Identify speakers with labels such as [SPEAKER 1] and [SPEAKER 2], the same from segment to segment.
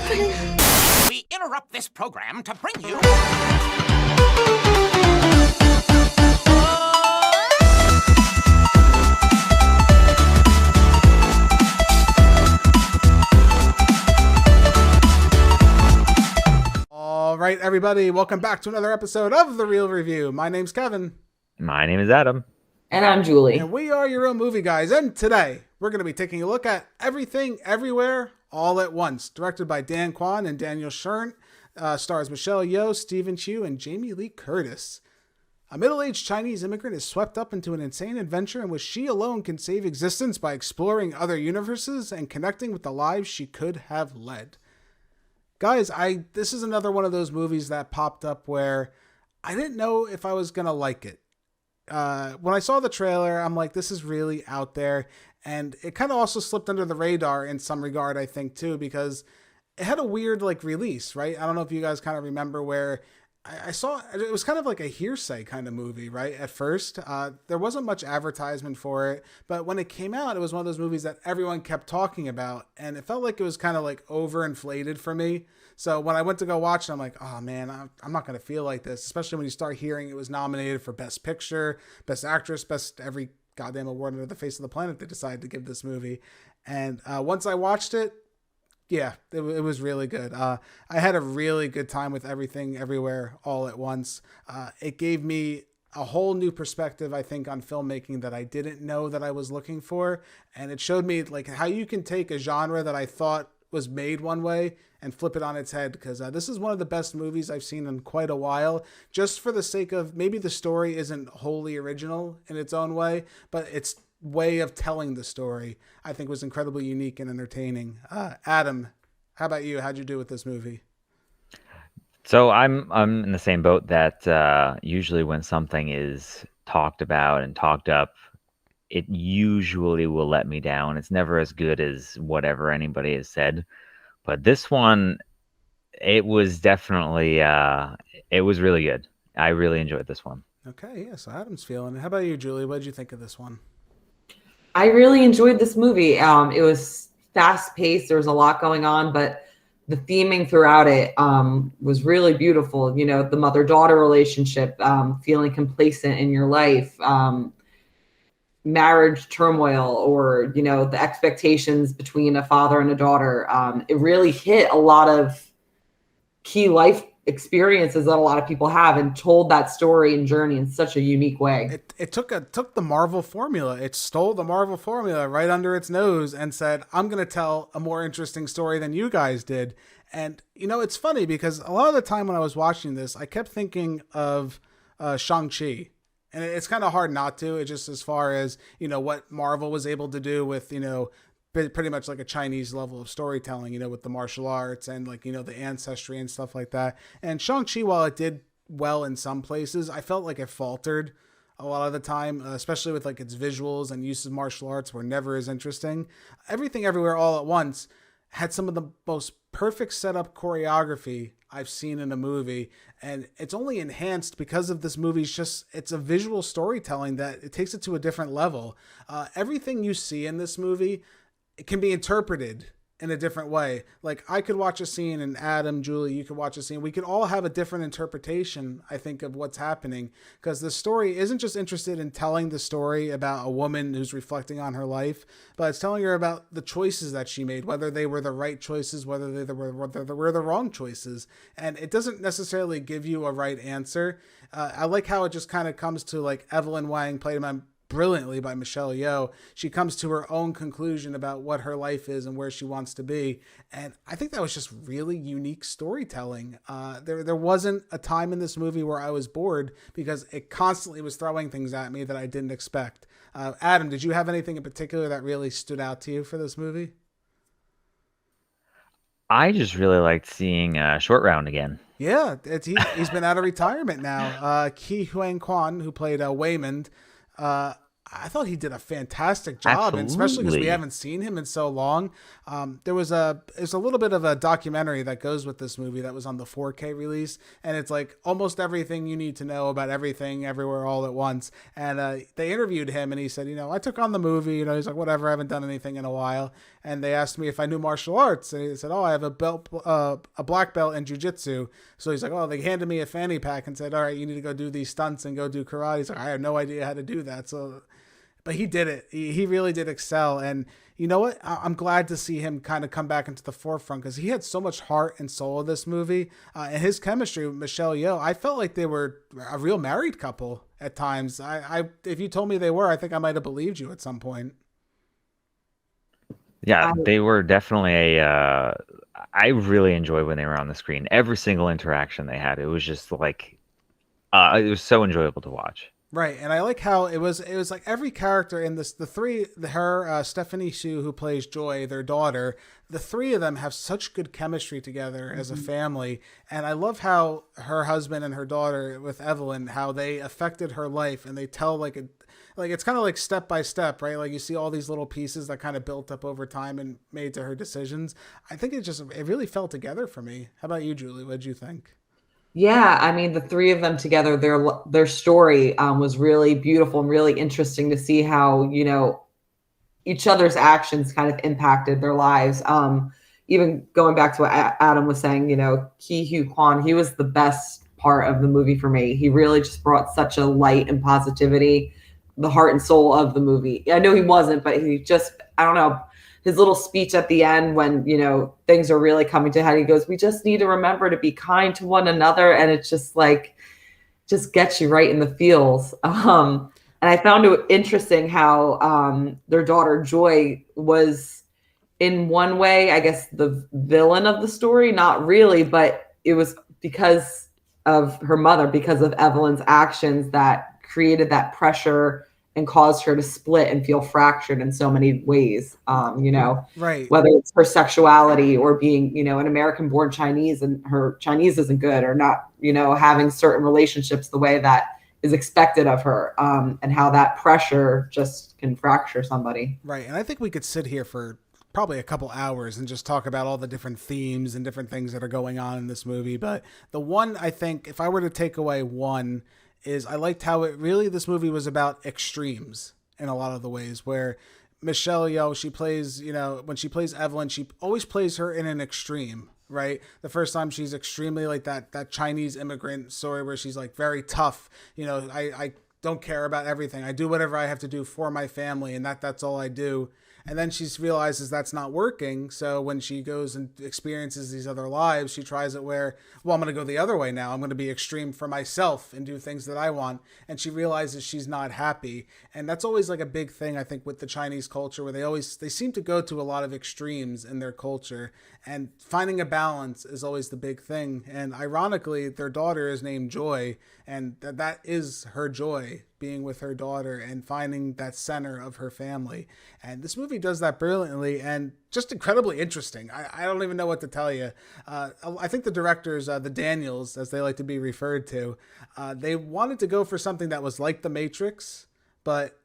[SPEAKER 1] happening?
[SPEAKER 2] We interrupt this program to bring you...
[SPEAKER 1] All right, everybody, welcome back to another episode of The Real Review. My name's Kevin.
[SPEAKER 3] My name is Adam.
[SPEAKER 4] And I'm Julie.
[SPEAKER 1] And we are your own movie guys. And today, we're going to be taking a look at Everything, Everywhere, All at Once. Directed by Dan Kwan and Daniel Schern. Stars Michelle Yeoh, Stephen Chu, and Jamie Lee Curtis. A middle-aged Chinese immigrant is swept up into an insane adventure in which she alone can save existence by exploring other universes and connecting with the lives she could have led. Guys, this is another one of those movies that popped up where I didn't know if I was going to like it. When I saw the trailer, I'm like, this is really out there. And it kind of also slipped under the radar in some regard, I think, too, because it had a weird, release, right? I don't know if you guys kind of remember where I saw, it was kind of like a hearsay kind of movie, right? At first, there wasn't much advertisement for it, but when it came out, it was one of those movies that everyone kept talking about, and it felt like it was kind of overinflated for me. So when I went to go watch it, I'm like, oh man, I'm not going to feel like this, especially when you start hearing it was nominated for Best Picture, Best Actress, Best every goddamn award under the face of the planet they decided to give this movie. And once I watched it, yeah, it was really good. I had a really good time with Everything, Everywhere, All at Once. It gave me a whole new perspective, I think, on filmmaking that I didn't know that I was looking for. And it showed me how you can take a genre that I thought was made one way and flip it on its head, because this is one of the best movies I've seen in quite a while, just for the sake of maybe the story isn't wholly original in its own way, but its way of telling the story, I think, was incredibly unique and entertaining. Adam, how about you? How'd you do with this movie?
[SPEAKER 3] So I'm in the same boat that usually when something is talked about and talked up, it usually will let me down. It's never as good as whatever anybody has said. But this one, it was definitely, it was really good. I really enjoyed this one.
[SPEAKER 1] Okay, yeah, so Adam's feeling it. How about you, Julie? What did you think of this one?
[SPEAKER 4] I really enjoyed this movie. It was fast-paced. There was a lot going on, but the theming throughout it was really beautiful. You know, the mother-daughter relationship, feeling complacent in your life, marriage turmoil, or, you know, the expectations between a father and a daughter. It really hit a lot of key life experiences that a lot of people have and told that story and journey in such a unique way.
[SPEAKER 1] It took the Marvel formula. It stole the Marvel formula right under its nose and said, I'm going to tell a more interesting story than you guys did. And, you know, it's funny because a lot of the time when I was watching this, I kept thinking of Shang-Chi. And it's kind of hard not to. It's just as far as, you know, what Marvel was able to do with, you know, pretty much like a Chinese level of storytelling, you know, with the martial arts and the ancestry and stuff like that. And Shang-Chi, while it did well in some places, I felt like it faltered a lot of the time, especially with its visuals and use of martial arts were never as interesting. Everything Everywhere All at Once had some of the most perfect setup choreography I've seen in a movie, and it's only enhanced because of this movie's it's a visual storytelling that it takes it to a different level. Everything you see in this movie, it can be interpreted in a different way. I could watch a scene, and Adam, Julie, you could watch a scene. We could all have a different interpretation, I think, of what's happening, because the story isn't just interested in telling the story about a woman who's reflecting on her life, but it's telling her about the choices that she made, whether they were the right choices, whether they were the wrong choices. And it doesn't necessarily give you a right answer. I like how it just kind of comes to Evelyn Wang, played brilliantly by Michelle Yeoh. She comes to her own conclusion about what her life is and where she wants to be. And I think that was just really unique storytelling. There wasn't a time in this movie where I was bored because it constantly was throwing things at me that I didn't expect. Adam, did you have anything in particular that really stood out to you for this movie?
[SPEAKER 3] I just really liked seeing Short Round again.
[SPEAKER 1] Yeah, he's been out of retirement now. Ke Huy Quan, who played Waymond, I thought he did a fantastic job, and especially because we haven't seen him in so long. There's a little bit of a documentary that goes with this movie that was on the 4K release, and it's almost everything you need to know about Everything Everywhere All at Once. And they interviewed him, and he said, I took on the movie, he's like, whatever, I haven't done anything in a while. and they asked me if I knew martial arts, and he said, "Oh, I have a black belt in jujitsu." So he's like, "Oh," they handed me a fanny pack and said, "All right, you need to go do these stunts and go do karate." He's like, "I have no idea how to do that." So, but he did it. He really did excel, and you know what? I'm glad to see him kind of come back into the forefront because he had so much heart and soul in this movie, and his chemistry with Michelle Yeoh. I felt like they were a real married couple at times. If you told me they were, I think I might have believed you at some point.
[SPEAKER 3] Yeah, they were definitely I really enjoyed when they were on the screen. Every single interaction they had, it was just like, it was so enjoyable to watch.
[SPEAKER 1] Right, and I like how it was like every character in this, Stephanie Hsu, who plays Joy, their daughter, the three of them have such good chemistry together as a family, and I love how her husband and her daughter with Evelyn, how they affected her life, and they tell like it's kind of like step by step, right? Like you see all these little pieces that kind of built up over time and made to her decisions. I think it really fell together for me. How about you, Julie? What did you think?
[SPEAKER 4] Yeah, I mean, the three of them together, their story was really beautiful and really interesting to see how, each other's actions kind of impacted their lives. Even going back to what Adam was saying, Ki Hu Kwan, he was the best part of the movie for me. He really just brought such a light and positivity, the heart and soul of the movie. I know he wasn't, but he just, I don't know, his little speech at the end when, things are really coming to a head, he goes, "We just need to remember to be kind to one another." And it's just like, just gets you right in the feels. And I found it interesting how their daughter Joy was in one way, I guess, the villain of the story. Not really, but it was because of her mother, because of Evelyn's actions that created that pressure and caused her to split and feel fractured in so many ways,
[SPEAKER 1] Right.
[SPEAKER 4] whether it's her sexuality or being, an American-born Chinese and her Chinese isn't good, or not, having certain relationships the way that is expected of her, and how that pressure just can fracture somebody.
[SPEAKER 1] Right. And I think we could sit here for probably a couple hours and just talk about all the different themes and different things that are going on in this movie. But the one, I think, if I were to take away one, is I liked how this movie was about extremes in a lot of the ways, where Michelle Yeoh, she plays, when she plays Evelyn, she always plays her in an extreme, right? The first time she's extremely like that Chinese immigrant story where she's like very tough, I don't care about everything. I do whatever I have to do for my family, and that's all I do. And then she realizes that's not working. So when she goes and experiences these other lives, she tries it where, well, I'm going to go the other way now. I'm going to be extreme for myself and do things that I want. And she realizes she's not happy. And that's always like a big thing, I think, with the Chinese culture, where they seem to go to a lot of extremes in their culture. And finding a balance is always the big thing. And ironically, their daughter is named Joy. And that is her joy, being with her daughter and finding that center of her family. And this movie does that brilliantly and just incredibly interesting. I don't even know what to tell you. I think the directors, the Daniels, as they like to be referred to, they wanted to go for something that was like The Matrix, but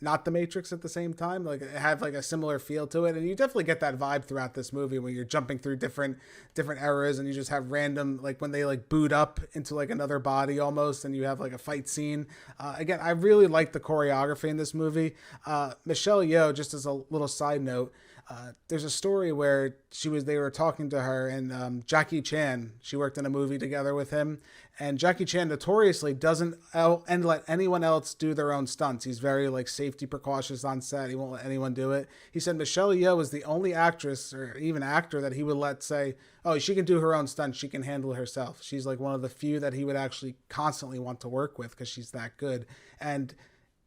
[SPEAKER 1] not The Matrix at the same time. Like, it had like a similar feel to it, and you definitely get that vibe throughout this movie when you're jumping through different eras, and you just have random, like when they like boot up into like another body almost, and you have like a fight scene. Again, I really like the choreography in this movie. Michelle Yeoh, just as a little side note, there's a story where they were talking to her, and Jackie Chan, she worked in a movie together with him, and Jackie Chan notoriously doesn't let anyone else do their own stunts. He's very like safety precautious on set. He won't let anyone do it. He said Michelle Yeoh is the only actress or even actor that he would let say, "Oh, she can do her own stunts. She can handle it herself." She's like one of the few that he would actually constantly want to work with because she's that good. And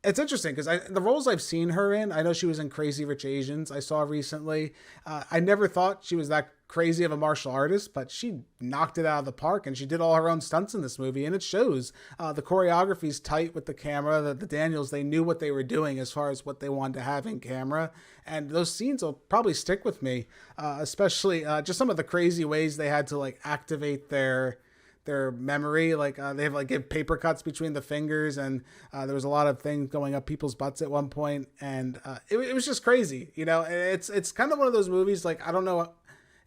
[SPEAKER 1] it's interesting because the roles I've seen her in, I know she was in Crazy Rich Asians I saw recently. I never thought she was that crazy of a martial artist, but she knocked it out of the park, and she did all her own stunts in this movie, and it shows. The choreography's tight with the camera. The Daniels, they knew what they were doing as far as what they wanted to have in camera, and those scenes will probably stick with me, especially just some of the crazy ways they had to like activate their memory. Like they have like give paper cuts between the fingers, and there was a lot of things going up people's butts at one point, and it was just crazy. It's kind of one of those movies, like, I don't know,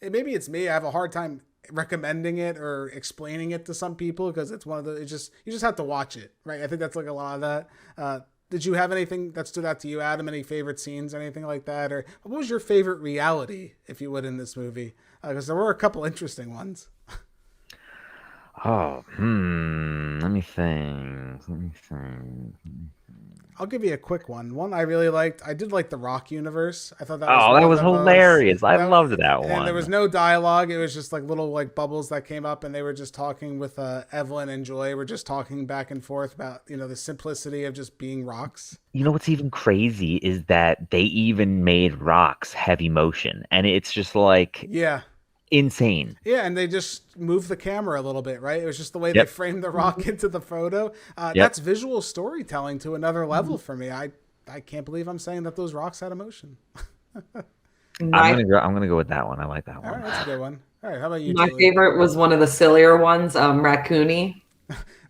[SPEAKER 1] maybe it's me, I have a hard time recommending it or explaining it to some people because it's one of the, you just have to watch it, right? I think that's like a lot of that. did you have anything that stood out to you, Adam? Any favorite scenes, anything like that? Or what was your favorite reality, if you would, in this movie? Because there were a couple interesting ones.
[SPEAKER 3] Oh, let me think.
[SPEAKER 1] I'll give you a quick one. One I really liked. I did like the Rock universe. I thought that
[SPEAKER 3] Oh,
[SPEAKER 1] was
[SPEAKER 3] that
[SPEAKER 1] one
[SPEAKER 3] was
[SPEAKER 1] of the
[SPEAKER 3] hilarious. I
[SPEAKER 1] that-
[SPEAKER 3] loved that
[SPEAKER 1] And there was
[SPEAKER 3] one.
[SPEAKER 1] no dialogue. It was just like little like bubbles that came up, and they were just talking with Evelyn and Joy. Were just talking back and forth about the simplicity of just being rocks.
[SPEAKER 3] You know what's even crazy is that they even made rocks heavy motion, and it's just like
[SPEAKER 1] Yeah.
[SPEAKER 3] insane.
[SPEAKER 1] Yeah, and they just moved the camera a little bit, right? It was just the way they
[SPEAKER 3] Yep.
[SPEAKER 1] framed the rock into the photo.
[SPEAKER 3] Yep.
[SPEAKER 1] That's visual storytelling to another level for me. I can't believe I'm saying that those rocks had emotion.
[SPEAKER 4] My,
[SPEAKER 3] I'm gonna go with that one. I like that
[SPEAKER 1] All right,
[SPEAKER 3] one.
[SPEAKER 1] that's a good one. All right, how about you,
[SPEAKER 4] my
[SPEAKER 1] Julie?
[SPEAKER 4] favorite was one of the sillier ones, Raccoony.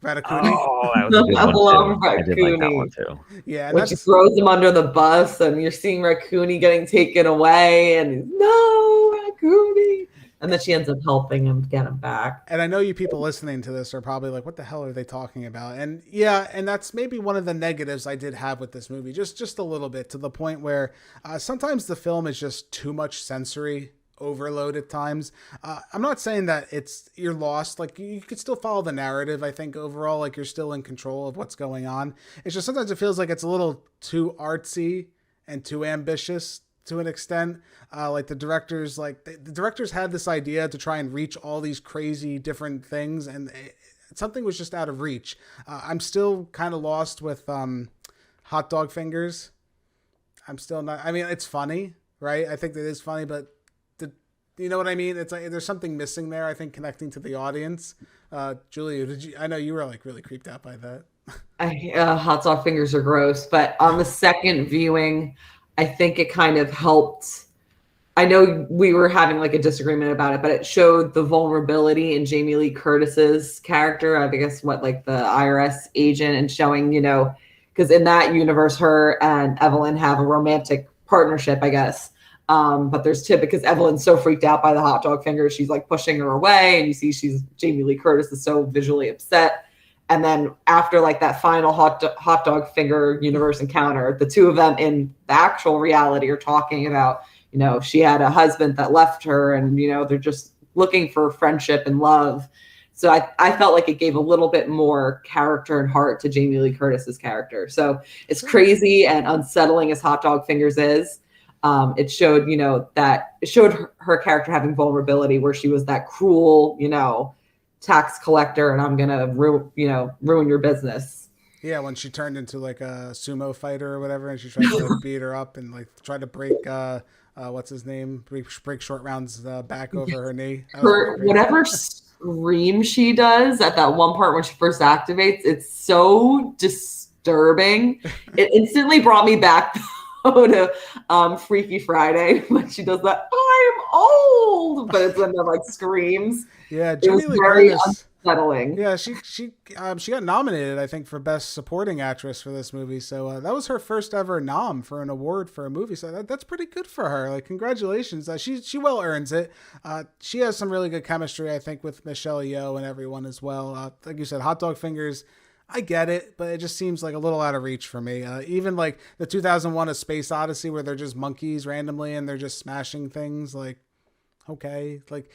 [SPEAKER 1] Ratatouille?
[SPEAKER 3] Oh, that was a good
[SPEAKER 4] I
[SPEAKER 3] one
[SPEAKER 4] love
[SPEAKER 3] too. I did like that
[SPEAKER 4] Raccoony.
[SPEAKER 3] one too.
[SPEAKER 1] Yeah, and
[SPEAKER 4] When she
[SPEAKER 1] that's
[SPEAKER 4] throws him under the bus and you're seeing Raccoony getting taken away and he's, no, Raccoony. And then she ends up helping him get him back.
[SPEAKER 1] and I know you people listening to this are probably like, what the hell are they talking about? And yeah, and that's maybe one of the negatives I did have with this movie, just a little bit, to the point where sometimes the film is just too much sensory overload at times. I'm not saying that you're lost. Like, you could still follow the narrative. I think overall, like, you're still in control of what's going on. It's just sometimes it feels like it's a little too artsy and too ambitious to an extent. Like the directors, the directors had this idea to try and reach all these crazy different things, and something was just out of reach. I'm still kind of lost with hot dog fingers. I'm still not. I mean, it's funny, right? I think that is funny, but you know what I mean? It's like there's something missing there. I think connecting to the audience. Julia, I know you were like really creeped out by that.
[SPEAKER 4] Hot dog fingers are gross, but on the second viewing, I think it kind of helped. I know we were having like a disagreement about it, but it showed the vulnerability in Jamie Lee Curtis's character. I guess like the IRS agent, and showing, because in that universe, her and Evelyn have a romantic partnership, I guess. But there's Tip, because Evelyn's so freaked out by the hot dog fingers, she's like pushing her away, and you see Jamie Lee Curtis is so visually upset. And then after like that final hot dog finger universe encounter, the two of them in the actual reality are talking about, she had a husband that left her, and, they're just looking for friendship and love. So I felt like it gave a little bit more character and heart to Jamie Lee Curtis's character. So as crazy and unsettling as hot dog fingers is, it showed, that it showed her character having vulnerability, where she was that cruel, tax collector, and I'm gonna ruin your business.
[SPEAKER 1] Yeah, when she turned into like a sumo fighter or whatever, and she tried to like beat her up and like try to break what's his name, break Short Round's back over her knee.
[SPEAKER 4] Whatever scream she does at that one part when she first activates, it's so disturbing. It instantly brought me back to Freaky Friday when she does that I'm old, but it's when the like screams.
[SPEAKER 1] Yeah,
[SPEAKER 4] It was
[SPEAKER 1] Jamie Lee
[SPEAKER 4] very
[SPEAKER 1] Curtis.
[SPEAKER 4] unsettling.
[SPEAKER 1] Yeah, she got nominated, I think, for Best Supporting Actress for this movie. So that was her first ever nom for an award for a movie. So that's pretty good for her. Like, congratulations. She well earns it. She has some really good chemistry, I think, with Michelle Yeoh and everyone as well. Like you said, hot dog fingers, I get it, but it just seems like a little out of reach for me. Even like the 2001 A Space Odyssey, where they're just monkeys randomly and they're just smashing things. Like, okay, like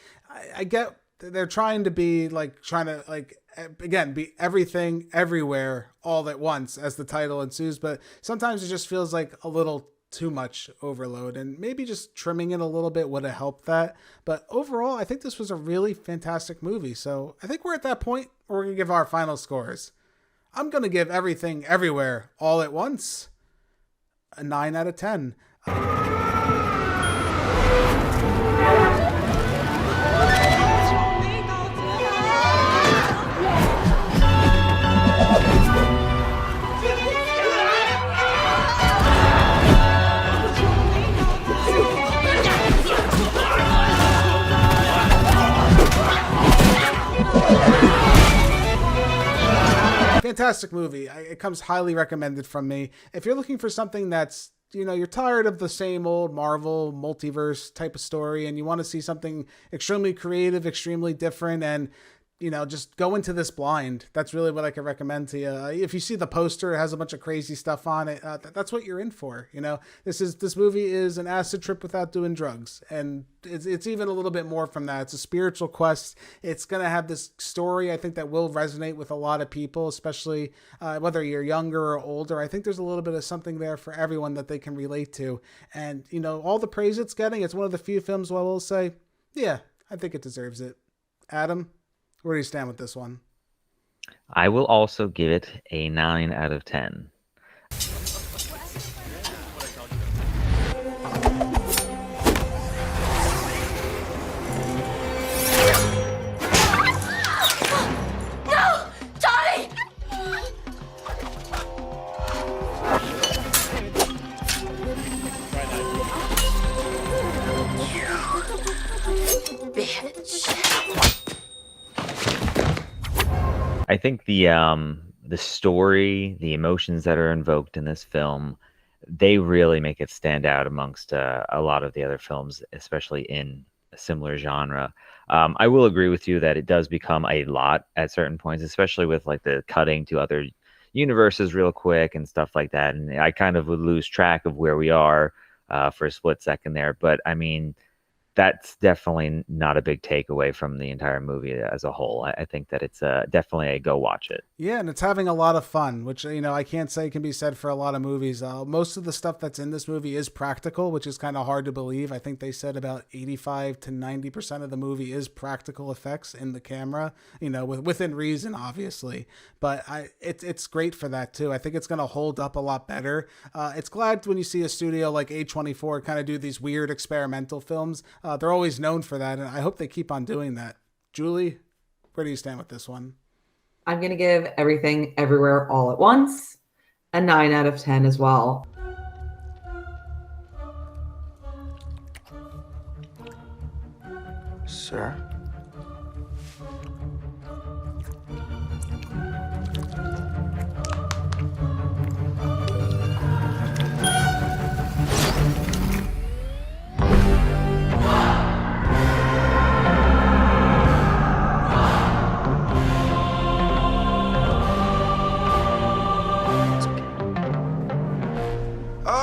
[SPEAKER 1] I get they're trying to be again, be everything everywhere all at once, as the title ensues, but sometimes it just feels like a little too much overload, and maybe just trimming it a little bit would have helped that. But overall, I think this was a really fantastic movie. So I think we're at that point where we're gonna give our final scores. I'm gonna give Everything Everywhere All at Once a 9 out of 10. Fantastic movie. It comes highly recommended from me. If you're looking for something that's, you're tired of the same old Marvel multiverse type of story, and you want to see something extremely creative, extremely different, and just go into this blind. That's really what I can recommend to you. If you see the poster, it has a bunch of crazy stuff on it. That's what you're in for. This movie is an acid trip without doing drugs. And it's even a little bit more from that. It's a spiritual quest. It's going to have this story, I think, that will resonate with a lot of people, especially whether you're younger or older. I think there's a little bit of something there for everyone that they can relate to. And, all the praise it's getting, it's one of the few films where I will say, yeah, I think it deserves it. Adam, where do you stand with this one?
[SPEAKER 3] I will also give it a 9 out of 10.
[SPEAKER 5] No! Johnny! Bitch.
[SPEAKER 3] I think the story, the emotions that are invoked in this film, they really make it stand out amongst a lot of the other films, especially in a similar genre. I will agree with you that it does become a lot at certain points, especially with like the cutting to other universes real quick and stuff like that. And I kind of would lose track of where we are for a split second there. But I mean, that's definitely not a big takeaway from the entire movie as a whole. I think that it's definitely a go watch it.
[SPEAKER 1] Yeah, and it's having a lot of fun, which, I can't say can be said for a lot of movies. Most of the stuff that's in this movie is practical, which is kind of hard to believe. I think they said about 85 to 90% of the movie is practical effects in the camera, within reason, obviously. But it's great for that, too. I think it's going to hold up a lot better. It's glad when you see a studio like A24 kind of do these weird experimental films. They're always known for that, and I hope they keep on doing that. Julie, where do you stand with this one?
[SPEAKER 4] I'm going to give Everything Everywhere All at Once a 9 out of 10 as well.
[SPEAKER 6] Sir?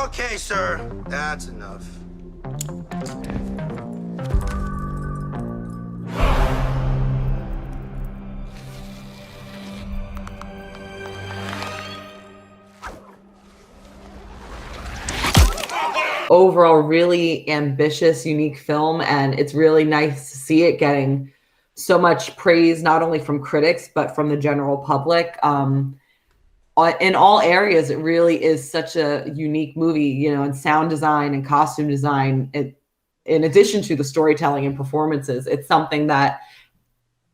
[SPEAKER 7] Okay, sir. That's enough.
[SPEAKER 4] Overall, really ambitious, unique film, and it's really nice to see it getting so much praise, not only from critics, but from the general public. In all areas, it really is such a unique movie, in sound design and costume design. In addition to the storytelling and performances, it's something that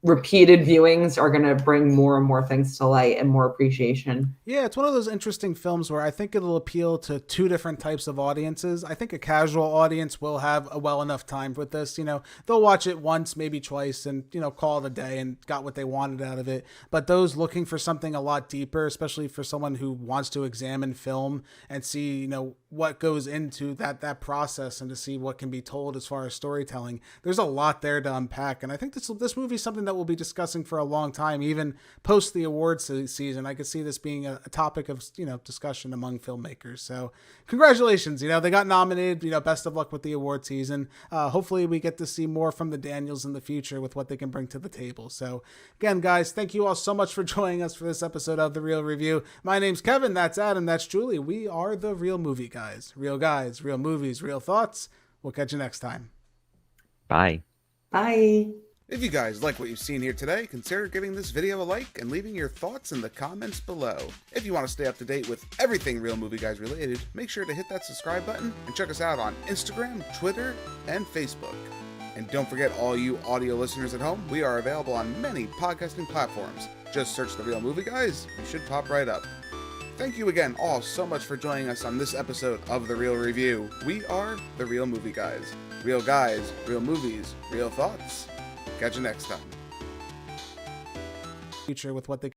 [SPEAKER 4] repeated viewings are going to bring more and more things to light and more appreciation.
[SPEAKER 1] Yeah, it's one of those interesting films where I think it'll appeal to two different types of audiences. I think a casual audience will have a well enough time with this. They'll watch it once, maybe twice, and, call it a day and got what they wanted out of it. But those looking for something a lot deeper, especially for someone who wants to examine film and see, what goes into that process and to see what can be told as far as storytelling, there's a lot there to unpack. And I think this movie is something that we'll be discussing for a long time, even post the awards season. I could see this being a topic of discussion among filmmakers. So congratulations, they got nominated. Best of luck with the award season. Hopefully we get to see more from the Daniels in the future with what they can bring to the table. So again, guys, thank you all so much for joining us for this episode of The Real Review. My name's Kevin. That's Adam. That's Julie. We are The Real Movie Guys. Real guys, real movies, real thoughts. We'll catch you next time.
[SPEAKER 3] Bye.
[SPEAKER 4] Bye.
[SPEAKER 1] If you guys like what you've seen here today, consider giving this video a like and leaving your thoughts in the comments below. If you want to stay up to date with everything Real Movie Guys related, make sure to hit that subscribe button and check us out on Instagram, Twitter, and Facebook. And don't forget, all you audio listeners at home, we are available on many podcasting platforms. Just search The Real Movie Guys, you should pop right up. Thank you again all so much for joining us on this episode of The Real Review. We are The Real Movie Guys. Real guys, real movies, real thoughts. Catch you next time. Future with what they